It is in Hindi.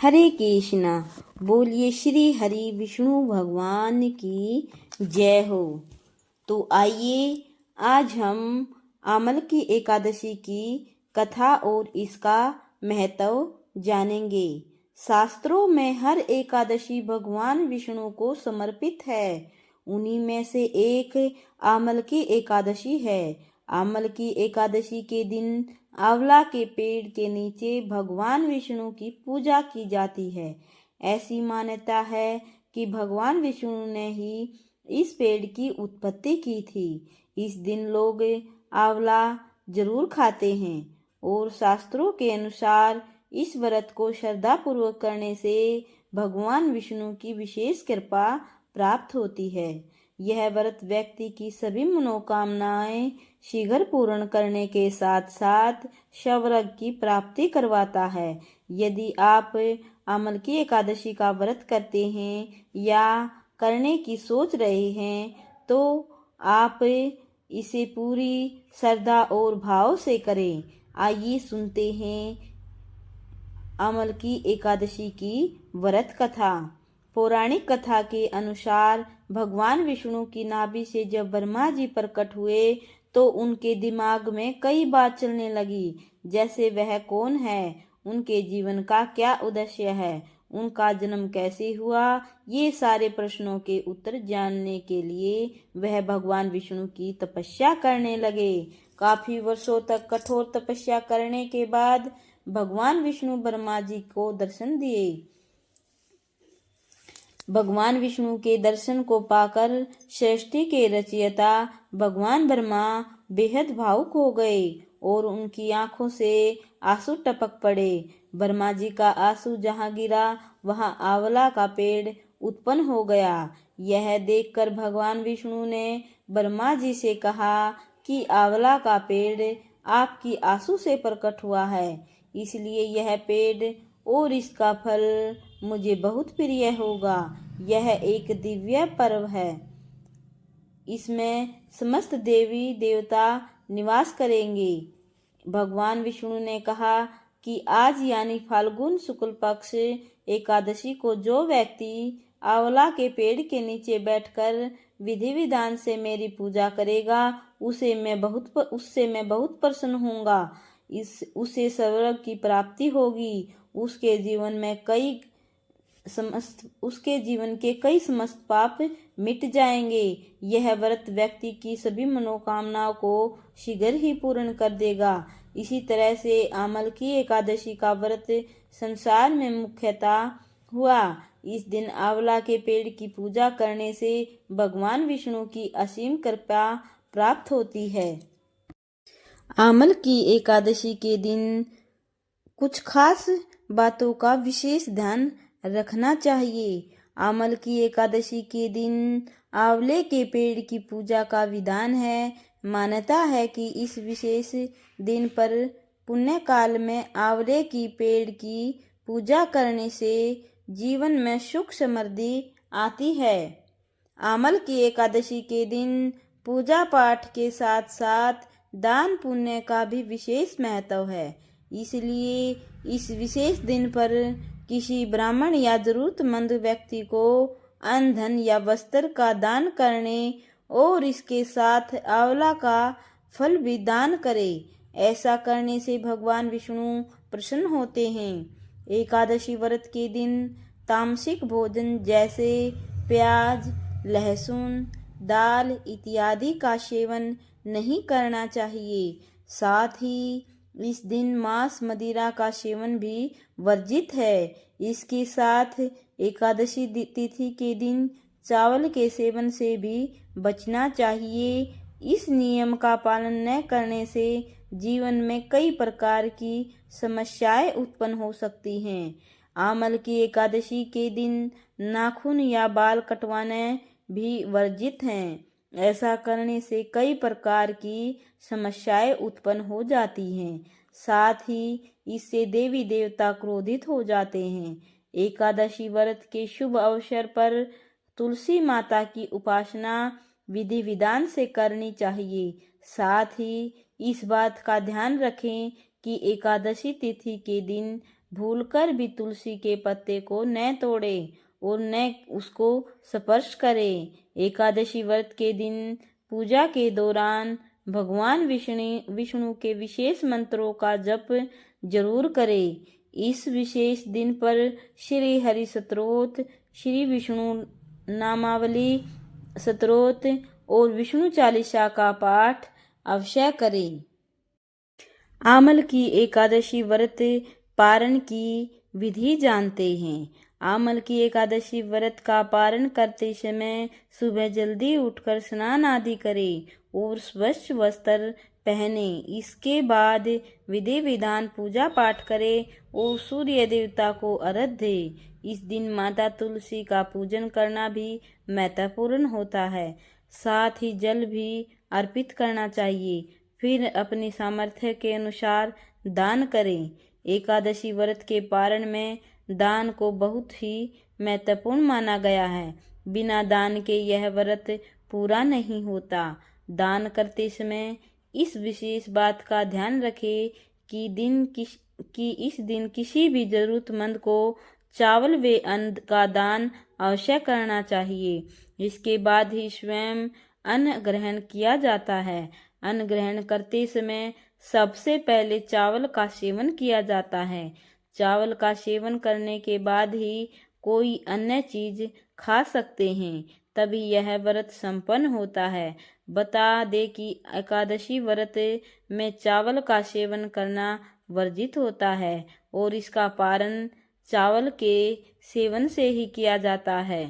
हरे कृष्णा। बोलिए श्री हरि विष्णु भगवान की जय हो। तो आइए आज हम आमल की एकादशी की कथा और इसका महत्व जानेंगे। शास्त्रों में हर एकादशी भगवान विष्णु को समर्पित है। उन्हीं में से एक आमल की एकादशी है। आमल की एकादशी के दिन आंवला के पेड़ के नीचे भगवान विष्णु की पूजा की जाती है। ऐसी मान्यता है कि भगवान विष्णु ने ही इस पेड़ की उत्पत्ति की थी। इस दिन लोग आंवला जरूर खाते हैं और शास्त्रों के अनुसार इस व्रत को श्रद्धा पूर्वक करने से भगवान विष्णु की विशेष कृपा प्राप्त होती है। यह व्रत व्यक्ति की सभी मनोकामनाएं शीघ्र पूर्ण करने के साथ साथ स्वर्ग की प्राप्ति करवाता है। यदि आप आमल की एकादशी का व्रत करते हैं या करने की सोच रहे हैं तो आप इसे पूरी श्रद्धा और भाव से करें। आइए सुनते हैं आमल की एकादशी की व्रत कथा। पौराणिक कथा के अनुसार भगवान विष्णु की नाभि से जब ब्रह्मा जी प्रकट हुए तो उनके दिमाग में कई बात चलने लगी, जैसे वह कौन है, उनके जीवन का क्या उद्देश्य है, उनका जन्म कैसे हुआ। ये सारे प्रश्नों के उत्तर जानने के लिए वह भगवान विष्णु की तपस्या करने लगे। काफी वर्षों तक कठोर तपस्या करने के बाद भगवान विष्णु ब्रह्मा जी को दर्शन दिए। भगवान विष्णु के दर्शन को पाकर सृष्टि के रचयिता भगवान ब्रह्मा बेहद भावुक हो गए और उनकी आंखों से आंसू टपक पड़े। ब्रह्मा जी का आंसू जहाँ गिरा वहां आंवला का पेड़ उत्पन्न हो गया। यह देखकर भगवान विष्णु ने ब्रह्मा जी से कहा कि आंवला का पेड़ आपकी आंसू से प्रकट हुआ है, इसलिए यह पेड़ और इसका फल मुझे बहुत प्रिय होगा। यह एक दिव्य पर्व है, इसमें समस्त देवी देवता निवास करेंगे। भगवान विष्णु ने कहा कि आज यानी फाल्गुन शुक्ल पक्ष एकादशी को जो व्यक्ति आंवला के पेड़ के नीचे बैठकर विधि विधान से मेरी पूजा करेगा उससे मैं बहुत प्रसन्न होऊंगा। उसे स्वर्ग की प्राप्ति होगी। उसके जीवन के कई समस्त पाप मिट जाएंगे। यह व्रत व्यक्ति की सभी मनोकामनाओं को शीघ्र ही पूर्ण कर देगा। इसी तरह से आमल की एकादशी का व्रत संसार में मुख्यतः हुआ। इस दिन आंवला के पेड़ की पूजा करने से भगवान विष्णु की असीम कृपा प्राप्त होती है। आमल की एकादशी के दिन कुछ खास बातों का विशेष ध्यान रखना चाहिए। आमल की एकादशी के दिन आंवले के पेड़ की पूजा का विधान है। मान्यता है कि इस विशेष दिन पर पुण्य काल में आंवले की पेड़ की पूजा करने से जीवन में सुख समृद्धि आती है। आमल की एकादशी के दिन पूजा पाठ के साथ साथ दान पुण्य का भी विशेष महत्व है। इसलिए इस विशेष दिन पर किसी ब्राह्मण या जरूरतमंद व्यक्ति को अन्न धन या वस्त्र का दान करने और इसके साथ आंवला का फल भी दान करें। ऐसा करने से भगवान विष्णु प्रसन्न होते हैं। एकादशी व्रत के दिन तामसिक भोजन जैसे प्याज, लहसुन, दाल इत्यादि का सेवन नहीं करना चाहिए। साथ ही इस दिन मांस मदिरा का सेवन भी वर्जित है। इसके साथ एकादशी तिथि के दिन चावल के सेवन से भी बचना चाहिए। इस नियम का पालन न करने से जीवन में कई प्रकार की समस्याएं उत्पन्न हो सकती हैं। आमल की एकादशी के दिन नाखून या बाल कटवाना भी वर्जित हैं। ऐसा करने से कई प्रकार की समस्याएं उत्पन्न हो जाती हैं। साथ ही इससे देवी देवता क्रोधित हो जाते हैं। एकादशी व्रत के शुभ अवसर पर तुलसी माता की उपासना विधि विधान से करनी चाहिए। साथ ही इस बात का ध्यान रखें कि एकादशी तिथि के दिन भूलकर भी तुलसी के पत्ते को न तोड़े और न उसको स्पर्श करे। एकादशी व्रत के दिन पूजा के दौरान भगवान विष्णु के विशेष मंत्रों का जप जरूर करे। इस विशेष दिन पर श्री हरि स्तोत्र, श्री विष्णु नामावली स्तोत्र और विष्णु चालीसा का पाठ अवश्य करें। आमल की एकादशी व्रत पारण की विधि जानते हैं। आमल की एकादशी व्रत का पारण करते समय सुबह जल्दी उठकर स्नान आदि करें और स्वच्छ वस्त्र पहने। इसके बाद विधि विधान पूजा पाठ करें और सूर्य देवता को अर्घ्य दें। इस दिन माता तुलसी का पूजन करना भी महत्वपूर्ण होता है। साथ ही जल भी अर्पित करना चाहिए। फिर अपनी सामर्थ्य के अनुसार दान करें। एकादशी व्रत के पारण में दान को बहुत ही महत्वपूर्ण माना गया है। बिना दान के यह व्रत पूरा नहीं होता। दान करते समय इस विशेष बात का ध्यान रखें कि इस दिन किसी भी जरूरतमंद को चावल व अन्न का दान अवश्य करना चाहिए। इसके बाद ही स्वयं अन्न ग्रहण किया जाता है। अन्न ग्रहण करते समय सबसे पहले चावल का सेवन किया जाता है। चावल का सेवन करने के बाद ही कोई अन्य चीज खा सकते हैं, तभी यह व्रत संपन्न होता है। बता दे कि एकादशी व्रत में चावल का सेवन करना वर्जित होता है और इसका पारण चावल के सेवन से ही किया जाता है।